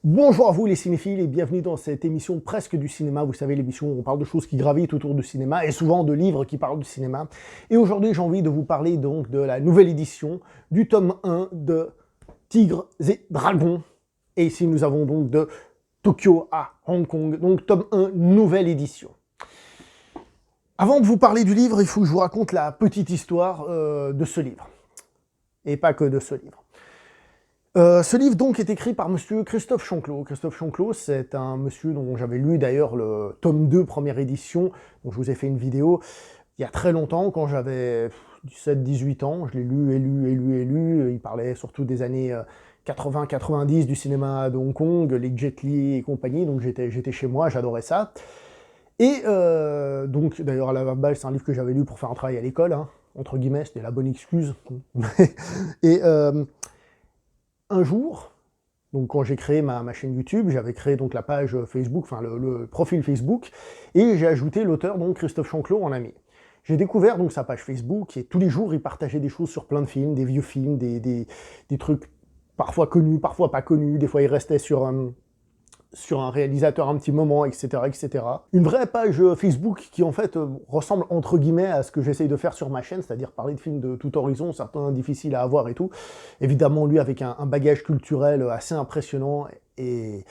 Bonjour à vous les cinéphiles et bienvenue dans cette émission presque du cinéma. Vous savez, l'émission où on parle de choses qui gravitent autour du cinéma et souvent de livres qui parlent du cinéma. Et aujourd'hui, j'ai envie de vous parler donc de la nouvelle édition du tome 1 de Tigres et Dragons. Et ici, nous avons donc de Tokyo à Hong Kong, donc tome 1, nouvelle édition. Avant de vous parler du livre, il faut que je vous raconte la petite histoire de ce livre. Et pas que de ce livre. Ce livre donc est écrit par monsieur Christophe Chanclos. Christophe Chanclos, c'est un monsieur dont j'avais lu d'ailleurs le tome 2, première édition, dont je vous ai fait une vidéo il y a très longtemps, quand j'avais 17-18 ans. Je l'ai lu et lu et lu et lu. Il parlait surtout des années 80-90 du cinéma de Hong Kong, les Jet Li et compagnie, donc j'étais chez moi, j'adorais ça. Et donc, d'ailleurs, à la base, c'est un livre que j'avais lu pour faire un travail à l'école, hein, entre guillemets, c'était la bonne excuse. Et un jour, donc quand j'ai créé ma chaîne YouTube, j'avais créé donc la page Facebook, enfin le profil Facebook, et j'ai ajouté l'auteur, donc Christophe Chanclos, en ami. J'ai découvert donc sa page Facebook, et tous les jours, il partageait des choses sur plein de films, des vieux films, des trucs parfois connus, parfois pas connus, des fois il restait sur un réalisateur un petit moment, etc., etc. Une vraie page Facebook qui en fait ressemble entre guillemets à ce que j'essaye de faire sur ma chaîne, c'est-à-dire parler de films de tout horizon, certains difficiles à avoir et tout. Évidemment, lui avec un bagage culturel assez impressionnant, et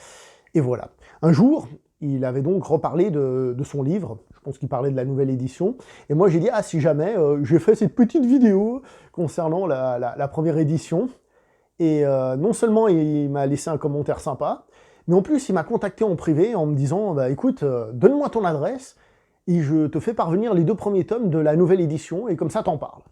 voilà. Un jour, il avait donc reparlé de son livre, je pense qu'il parlait de la nouvelle édition, et moi j'ai dit, ah si jamais, j'ai fait cette petite vidéo concernant la première édition, et non seulement il m'a laissé un commentaire sympa, mais en plus, il m'a contacté en privé en me disant bah, « Écoute, donne-moi ton adresse et je te fais parvenir les 2 premiers tomes de la nouvelle édition et comme ça t'en parles. »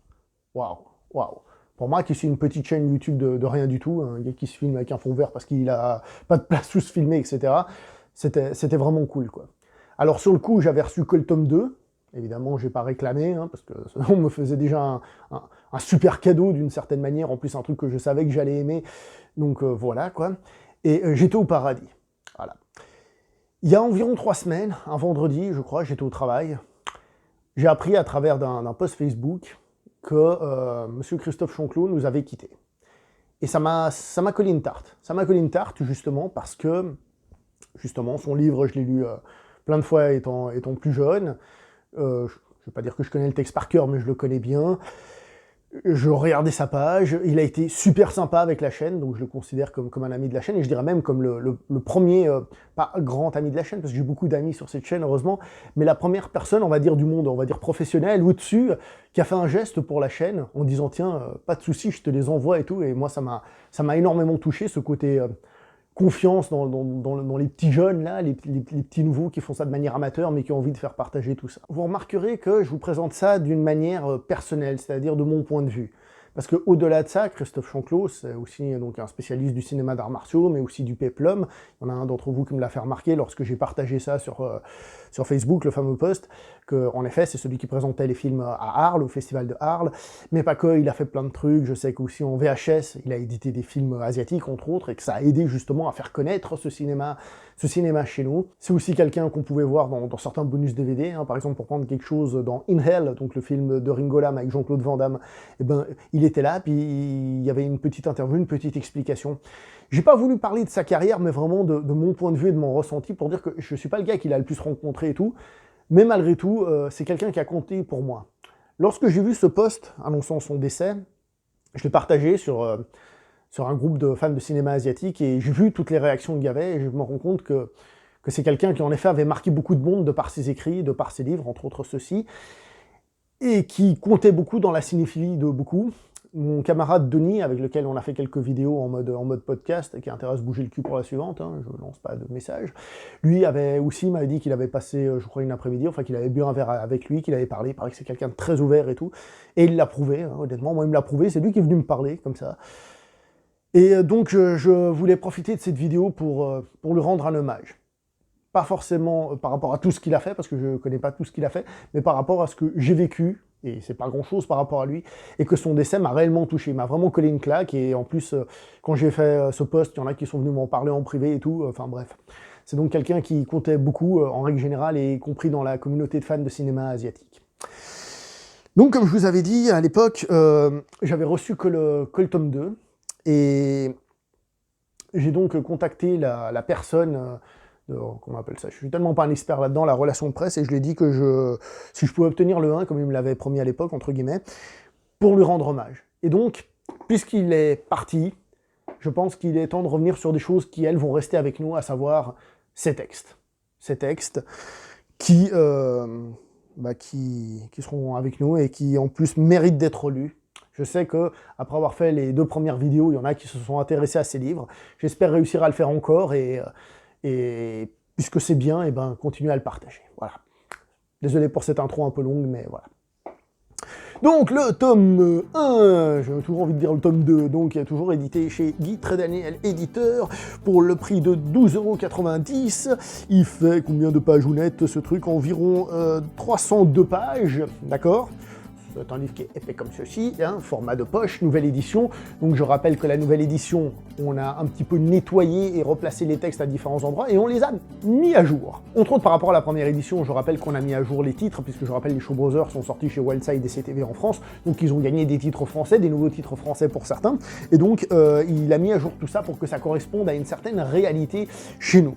Waouh, waouh. Pour moi, qui suis une petite chaîne YouTube de rien du tout, un gars qui se filme avec un fond vert parce qu'il a pas de place où se filmer, etc., c'était vraiment cool, quoi. Alors sur le coup, j'avais reçu que le tome 2, évidemment, j'ai pas réclamé, hein, parce que on me faisait déjà un super cadeau d'une certaine manière, en plus un truc que je savais que j'allais aimer, donc voilà, quoi. Et j'étais au paradis. Voilà. Il y a environ 3 semaines, un vendredi, je crois, j'étais au travail, j'ai appris à travers d'un post Facebook que monsieur Christophe Chanclos nous avait quittés. Et ça m'a collé une tarte. Ça m'a collé une tarte, justement, parce que, justement, son livre, je l'ai lu plein de fois étant plus jeune. Je ne vais pas dire que je connais le texte par cœur, mais je le connais bien. Je regardais sa page, il a été super sympa avec la chaîne, donc je le considère comme un ami de la chaîne, et je dirais même comme le premier, pas grand ami de la chaîne, parce que j'ai beaucoup d'amis sur cette chaîne, heureusement, mais la première personne, on va dire, du monde, on va dire professionnel, au-dessus, qui a fait un geste pour la chaîne, en disant, tiens, pas de soucis, je te les envoie et tout, et moi, ça m'a énormément touché, ce côté confiance dans les petits jeunes, là, les petits nouveaux qui font ça de manière amateur, mais qui ont envie de faire partager tout ça. Vous remarquerez que je vous présente ça d'une manière personnelle, c'est-à-dire de mon point de vue. Parce qu'au-delà de ça, Christophe Chanclos, c'est aussi donc un spécialiste du cinéma d'arts martiaux, mais aussi du péplum. Il y en a un d'entre vous qui me l'a fait remarquer lorsque j'ai partagé ça sur Facebook, le fameux post, qu'en effet, c'est celui qui présentait les films à Arles, au Festival de Arles, mais pas que, il a fait plein de trucs. Je sais qu'aussi en VHS, il a édité des films asiatiques, entre autres, et que ça a aidé justement à faire connaître ce cinéma chez nous. C'est aussi quelqu'un qu'on pouvait voir dans certains bonus DVD, hein, par exemple pour prendre quelque chose dans In Hell, donc le film de Ringo Lam avec Jean-Claude Van Damme, et ben, il était là, puis il y avait une petite interview, une petite explication. J'ai pas voulu parler de sa carrière, mais vraiment de mon point de vue et de mon ressenti, pour dire que je suis pas le gars qu'il a le plus rencontré et tout, mais malgré tout, c'est quelqu'un qui a compté pour moi. Lorsque j'ai vu ce post annonçant son décès, je l'ai partagé sur un groupe de fans de cinéma asiatique, et j'ai vu toutes les réactions qu'il y avait, et je me rends compte que c'est quelqu'un qui en effet avait marqué beaucoup de monde de par ses écrits, de par ses livres, entre autres ceux-ci, et qui comptait beaucoup dans la cinéphilie de beaucoup. Mon camarade Denis, avec lequel on a fait quelques vidéos en mode podcast, qui a intérêt à se bouger le cul pour la suivante, hein, je ne lance pas de message, lui m'avait dit qu'il avait passé, je crois, une après-midi, enfin qu'il avait bu un verre avec lui, qu'il avait parlé, il paraît que c'est quelqu'un de très ouvert et tout, et il l'a prouvé, hein, honnêtement, moi il me l'a prouvé, c'est lui qui est venu me parler, comme ça. Et donc je voulais profiter de cette vidéo pour lui rendre un hommage. Pas forcément par rapport à tout ce qu'il a fait, parce que je ne connais pas tout ce qu'il a fait, mais par rapport à ce que j'ai vécu, et c'est pas grand-chose par rapport à lui, et que son décès m'a réellement touché, m'a vraiment collé une claque, et en plus, quand j'ai fait ce post, il y en a qui sont venus m'en parler en privé et tout, enfin bref. C'est donc quelqu'un qui comptait beaucoup, en règle générale, et y compris dans la communauté de fans de cinéma asiatique. Donc, comme je vous avais dit, à l'époque, j'avais reçu que le tome 2, et J'ai donc contacté la personne, comment on appelle ça, je suis tellement pas un expert là-dedans, la relation de presse, et je lui ai dit que si je pouvais obtenir le 1, comme il me l'avait promis à l'époque, entre guillemets, pour lui rendre hommage. Et donc, puisqu'il est parti, je pense qu'il est temps de revenir sur des choses qui, elles, vont rester avec nous, à savoir ces textes. Ces textes qui seront avec nous et qui, en plus, méritent d'être lus. Je sais que après avoir fait les 2 premières vidéos, il y en a qui se sont intéressés à ces livres. J'espère réussir à le faire encore et puisque c'est bien, et ben continuez à le partager. Voilà. Désolé pour cette intro un peu longue, mais voilà. Donc le tome 1, j'ai toujours envie de dire le tome 2, donc il est toujours édité chez Guy Trédaniel éditeur pour le prix de 12,90 €. Il fait combien de pages ou net ce truc? Environ 302 pages, d'accord? C'est un livre qui est épais comme ceci, hein, format de poche, nouvelle édition. Donc je rappelle que la nouvelle édition, on a un petit peu nettoyé et replacé les textes à différents endroits et on les a mis à jour. Entre autres, par rapport à la première édition, je rappelle qu'on a mis à jour les titres, puisque je rappelle les Shaw Brothers sont sortis chez Wildside et CTV en France, donc ils ont gagné des titres français, des nouveaux titres français pour certains, et donc il a mis à jour tout ça pour que ça corresponde à une certaine réalité chez nous.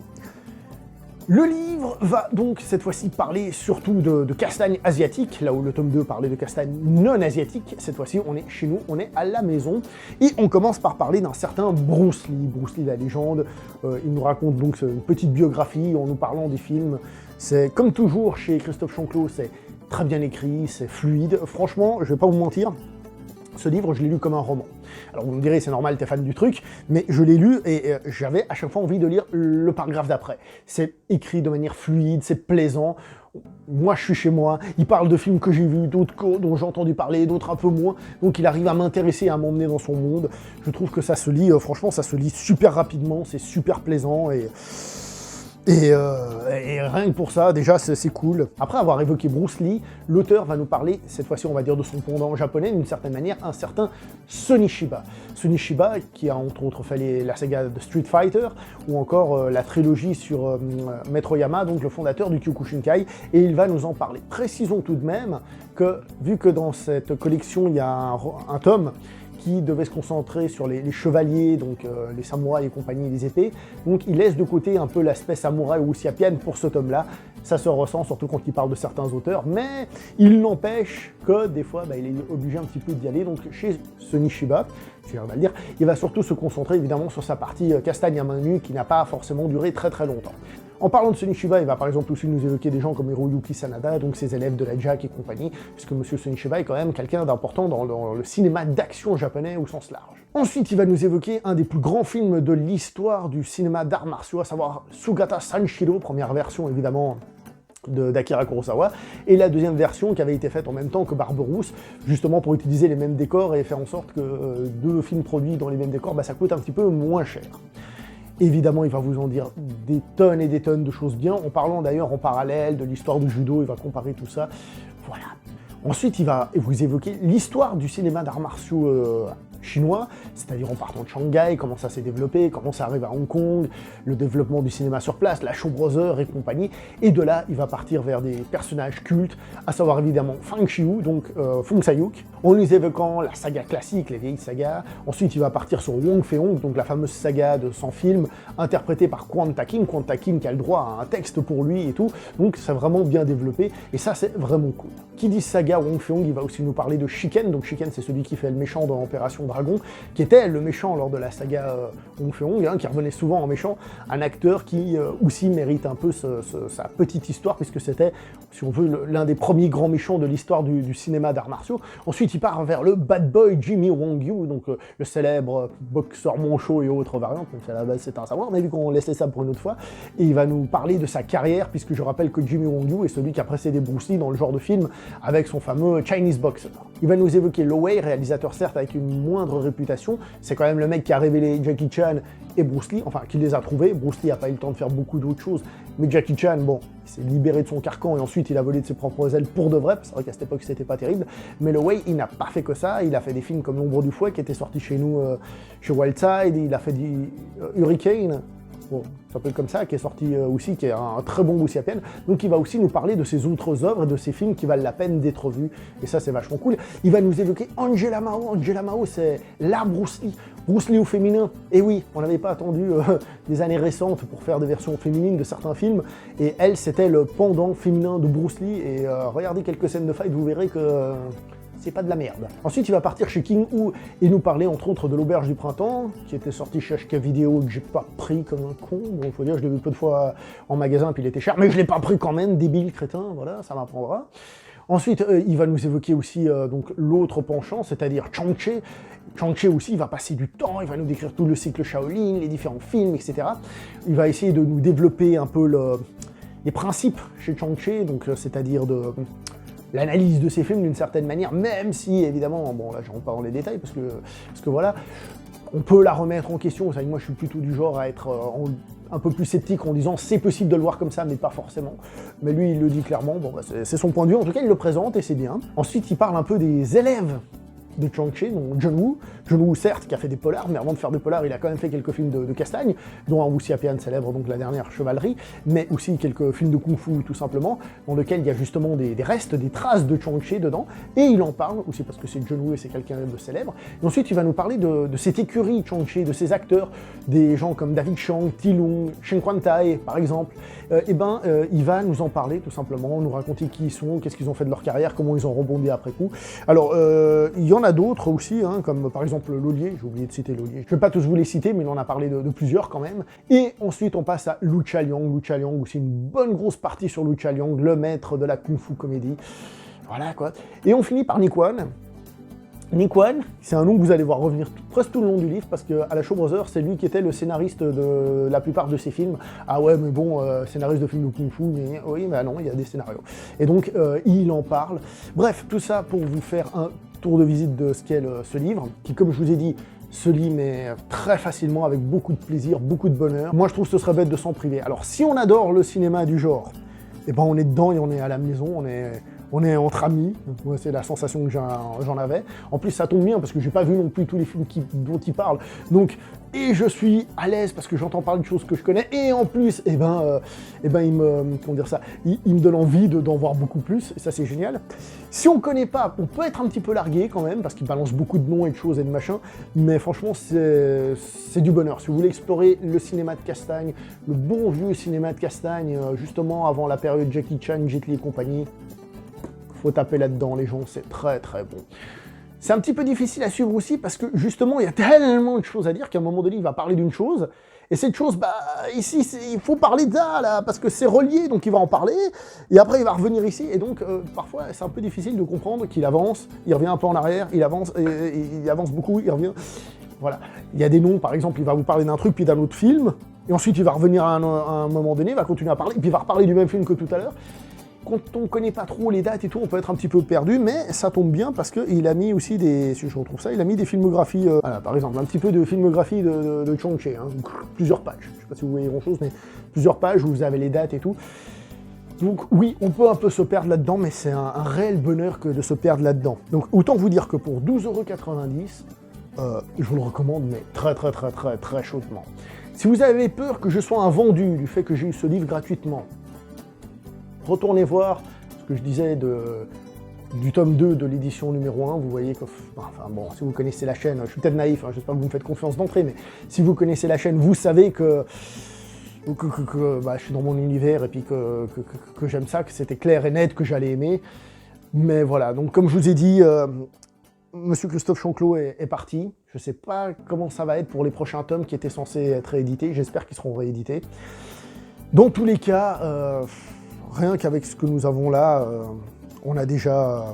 Le livre va donc cette fois-ci parler surtout de castagne asiatique, là où le tome 2 parlait de castagne non asiatique. Cette fois-ci, on est chez nous, on est à la maison. Et on commence par parler d'un certain Bruce Lee. Bruce Lee, la légende. Il nous raconte donc une petite biographie en nous parlant des films. C'est comme toujours chez Christophe Chanclos, c'est très bien écrit, c'est fluide. Franchement, je vais pas vous mentir, ce livre, je l'ai lu comme un roman. Alors vous me direz, c'est normal, t'es fan du truc, mais je l'ai lu et j'avais à chaque fois envie de lire le paragraphe d'après. C'est écrit de manière fluide, c'est plaisant. Moi, je suis chez moi, il parle de films que j'ai vus, d'autres dont j'ai entendu parler, d'autres un peu moins, donc il arrive à m'intéresser, à m'emmener dans son monde. Je trouve que ça se lit, franchement, ça se lit super rapidement, c'est super plaisant et rien que pour ça, déjà, c'est cool. Après avoir évoqué Bruce Lee, l'auteur va nous parler, cette fois-ci, on va dire de son pendant japonais, d'une certaine manière, un certain Sonny Shiba. Sonny Shiba, qui a entre autres fait la saga de Street Fighter, ou encore la trilogie sur Maître Yama, donc le fondateur du Kyokushinkai, et il va nous en parler. Précisons tout de même que, vu que dans cette collection, il y a un tome, qui devait se concentrer sur les chevaliers, donc les samouraïs et compagnie, les épées. Donc il laisse de côté un peu l'aspect samouraï ou wuxiapian pour ce tome-là. Ça se ressent, surtout quand il parle de certains auteurs, mais il n'empêche que des fois, il est obligé un petit peu d'y aller. Donc chez Sonny Shiba, je viens de le dire, il va surtout se concentrer évidemment sur sa partie castagne à main nue qui n'a pas forcément duré très très longtemps. En parlant de Sonny Shiba, il va par exemple aussi nous évoquer des gens comme Hiroyuki Sanada, donc ses élèves de la Jack et compagnie, puisque Monsieur Sonny Shiba est quand même quelqu'un d'important dans le cinéma d'action japonais au sens large. Ensuite, il va nous évoquer un des plus grands films de l'histoire du cinéma d'arts martiaux, à savoir Sugata Sanshiro, première version évidemment d'Akira Kurosawa, et la deuxième version qui avait été faite en même temps que Barberousse, justement pour utiliser les mêmes décors et faire en sorte que 2 films produits dans les mêmes décors, ça coûte un petit peu moins cher. Évidemment, il va vous en dire des tonnes et des tonnes de choses bien, en parlant d'ailleurs en parallèle de l'histoire du judo, il va comparer tout ça, voilà. Ensuite, il va vous évoquer l'histoire du cinéma d'arts martiaux chinois, c'est-à-dire en partant de Shanghai, comment ça s'est développé, comment ça arrive à Hong Kong, le développement du cinéma sur place, la Shaw Brothers et compagnie, et de là, il va partir vers des personnages cultes, à savoir évidemment Fang Xiu, donc Fong Sayuk, en lui évoquant la saga classique, les vieilles sagas. Ensuite, il va partir sur Wong Fei-hong, donc la fameuse saga de 100 films, interprétée par Kwon Takin qui a le droit à un texte pour lui et tout, donc c'est vraiment bien développé, et ça c'est vraiment cool. Qui dit saga Wong Fei-hong, il va aussi nous parler de Shiken, donc Shiken c'est celui qui fait le méchant dans Opération Dragon, qui était le méchant lors de la saga Wong Fei-hong, qui revenait souvent en méchant, un acteur qui aussi mérite un peu sa petite histoire, puisque c'était, si on veut, l'un des premiers grands méchants de l'histoire du cinéma d'arts martiaux. Ensuite, il part vers le bad boy Jimmy Wong Yu, donc le célèbre boxeur manchot et autres variantes, donc à la base c'est un savoir, mais vu qu'on laissait ça pour une autre fois, et il va nous parler de sa carrière, puisque je rappelle que Jimmy Wong Yu est celui qui a précédé Bruce Lee dans le genre de film, avec son fameux Chinese Boxer. Il va nous évoquer Lo Wei, réalisateur certes avec une moindre réputation, c'est quand même le mec qui a révélé Jackie Chan et Bruce Lee, enfin qui les a trouvés. Bruce Lee n'a pas eu le temps de faire beaucoup d'autres choses, mais Jackie Chan, bon, il s'est libéré de son carcan et ensuite il a volé de ses propres ailes pour de vrai, c'est vrai qu'à cette époque c'était pas terrible, mais Lo Wei, il n'a pas fait que ça, il a fait des films comme L'Ombre du Fouet qui était sorti chez nous, chez Wildside, il a fait du Hurricane, bon, ça s'appelle comme ça, qui est sorti aussi, qui est un très bon Wuxia Pian. Donc il va aussi nous parler de ses autres œuvres, de ses films qui valent la peine d'être vus, et ça c'est vachement cool. Il va nous évoquer Angela Mao. Angela Mao, c'est la Bruce Lee. Bruce Lee au féminin, et oui, on n'avait pas attendu des années récentes pour faire des versions féminines de certains films, et elle, c'était le pendant féminin de Bruce Lee, et regardez quelques scènes de fight, vous verrez que c'est pas de la merde. Ensuite, il va partir chez King Hu et nous parler entre autres de l'Auberge du Printemps, qui était sorti chez HK Vidéo, que j'ai pas pris comme un con. Bon, faut dire, je l'ai vu peu de fois en magasin, puis il était cher, mais je l'ai pas pris quand même, débile, crétin, voilà, ça m'apprendra. Ensuite, il va nous évoquer aussi donc l'autre penchant, c'est-à-dire Chang-Chi. Chang-Chi aussi, il va passer du temps, il va nous décrire tout le cycle Shaolin, les différents films, etc. Il va essayer de nous développer un peu les principes chez Chang-Chi, donc c'est-à-dire de l'analyse de ces films d'une certaine manière, même si évidemment, bon là je rentre pas dans les détails parce que voilà, on peut la remettre en question. C'est vrai que moi je suis plutôt du genre à être un peu plus sceptique en disant c'est possible de le voir comme ça, mais pas forcément. Mais lui il le dit clairement, bon bah, c'est son point de vue, en tout cas il le présente et c'est bien. Ensuite il parle un peu des élèves de Chang-Chi, donc John Woo. John Woo, certes, qui a fait des polars, mais avant de faire des polars, il a quand même fait quelques films de castagne, dont un Wuxia Pian célèbre, donc La Dernière Chevalerie, mais aussi quelques films de kung-fu, tout simplement, dans lesquels il y a justement des restes, des traces de Chang-Chi dedans, et il en parle, aussi parce que c'est John Woo et c'est quelqu'un de célèbre. Et ensuite, il va nous parler de cette écurie Chang-Chi, de ses acteurs, des gens comme David Chang, Ti Lung, Shen Quan-tai, par exemple. Il va nous en parler, tout simplement, nous raconter qui ils sont, qu'est-ce qu'ils ont fait de leur carrière, comment ils ont rebondi après coup. Alors, il y en a d'autres aussi, hein, comme par exemple Lolier, j'ai oublié de citer Lolier. Je ne vais pas tous vous les citer, mais il en a parlé de plusieurs quand même. Et ensuite, on passe à Lu Chaliang. Lu Chaliang, aussi une bonne grosse partie sur Lu Chaliang, le maître de la kung-fu comédie. Voilà quoi. Et on finit par Nick Wan. Nick Wan, c'est un nom que vous allez voir revenir presque tout le long du livre, parce qu'à la Shaw Brothers, c'est lui qui était le scénariste de la plupart de ses films. Ah ouais, mais bon, scénariste de films de Kung Fu, mais oui, mais non, il y a des scénarios. Et donc, il en parle. Bref, tout ça pour vous faire un tour de visite de ce qu'est ce livre, qui, comme je vous ai dit, se lit mais très facilement, avec beaucoup de plaisir, beaucoup de bonheur. Moi, je trouve que ce serait bête de s'en priver. Alors, si on adore le cinéma du genre, eh ben on est dedans et on est à la maison, on est entre amis. Moi, c'est la sensation que j'en avais. En plus, ça tombe bien parce que j'ai pas vu non plus tous les films dont il parle. Donc, et je suis à l'aise parce que j'entends parler de choses que je connais. Et en plus, il me, comment dire ça, il me donne envie d'en voir beaucoup plus. Et ça, c'est génial. Si on connaît pas, on peut être un petit peu largué quand même parce qu'il balance beaucoup de noms et de choses et de machins. Mais franchement, c'est du bonheur. Si vous voulez explorer le cinéma de Castagne, le bon vieux cinéma de Castagne, justement avant la période Jackie Chan, Jet Li et compagnie, faut taper là-dedans, les gens, c'est très très bon. C'est un petit peu difficile à suivre aussi parce que justement, il y a tellement de choses à dire qu'à un moment donné, il va parler d'une chose, et cette chose, bah ici, il faut parler de ça, là, parce que c'est relié, donc il va en parler, et après il va revenir ici, et donc parfois c'est un peu difficile de comprendre qu'il avance, il revient un peu en arrière, il avance, et il avance beaucoup, il revient. Voilà. Il y a des noms, par exemple, il va vous parler d'un truc, puis d'un autre film, et ensuite il va revenir à un moment donné, il va continuer à parler, puis il va reparler du même film que tout à l'heure. Quand on ne connaît pas trop les dates et tout, on peut être un petit peu perdu, mais ça tombe bien parce qu'il a mis aussi des, si je retrouve ça, il a mis des filmographies, voilà, par exemple, un petit peu de filmographie de Chang-Chi, hein, plusieurs pages, je ne sais pas si vous voyez grand-chose, mais plusieurs pages où vous avez les dates et tout. Donc oui, on peut un peu se perdre là-dedans, mais c'est un réel bonheur que de se perdre là-dedans. Donc autant vous dire que pour 12,90 €, je vous le recommande, mais très très très très très chaudement. Si vous avez peur que je sois un vendu du fait que j'ai eu ce livre gratuitement, retournez voir ce que je disais du tome 2 de l'édition numéro 1, vous voyez que, enfin bon, si vous connaissez la chaîne, je suis peut-être naïf, hein, j'espère que vous me faites confiance d'entrée, mais si vous connaissez la chaîne, vous savez que bah, je suis dans mon univers et puis que j'aime ça, que c'était clair et net, que j'allais aimer. Mais voilà, donc comme je vous ai dit, Monsieur Christophe Chanclot est parti. Je ne sais pas comment ça va être pour les prochains tomes qui étaient censés être réédités, j'espère qu'ils seront réédités. Dans tous les cas, rien qu'avec ce que nous avons là, on a déjà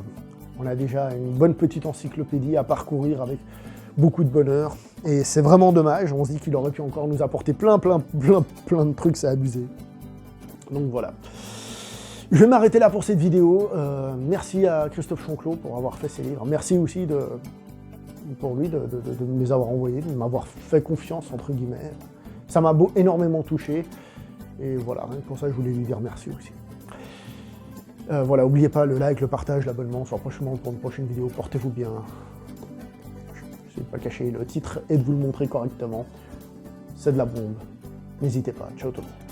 une bonne petite encyclopédie à parcourir avec beaucoup de bonheur. Et c'est vraiment dommage, on se dit qu'il aurait pu encore nous apporter plein de trucs, c'est abusé. Donc voilà. Je vais m'arrêter là pour cette vidéo. Merci à Christophe Chanclot pour avoir fait ces livres. Merci aussi pour lui de me les avoir envoyés, de m'avoir fait confiance, entre guillemets. Ça m'a énormément touché. Et voilà, pour ça je voulais lui dire merci aussi. Voilà, n'oubliez pas le like, le partage, l'abonnement, soit prochainement pour une prochaine vidéo. Portez-vous bien. Je ne sais pas cacher le titre et de vous le montrer correctement. C'est de la bombe. n'hésitez pas. Ciao tout le monde.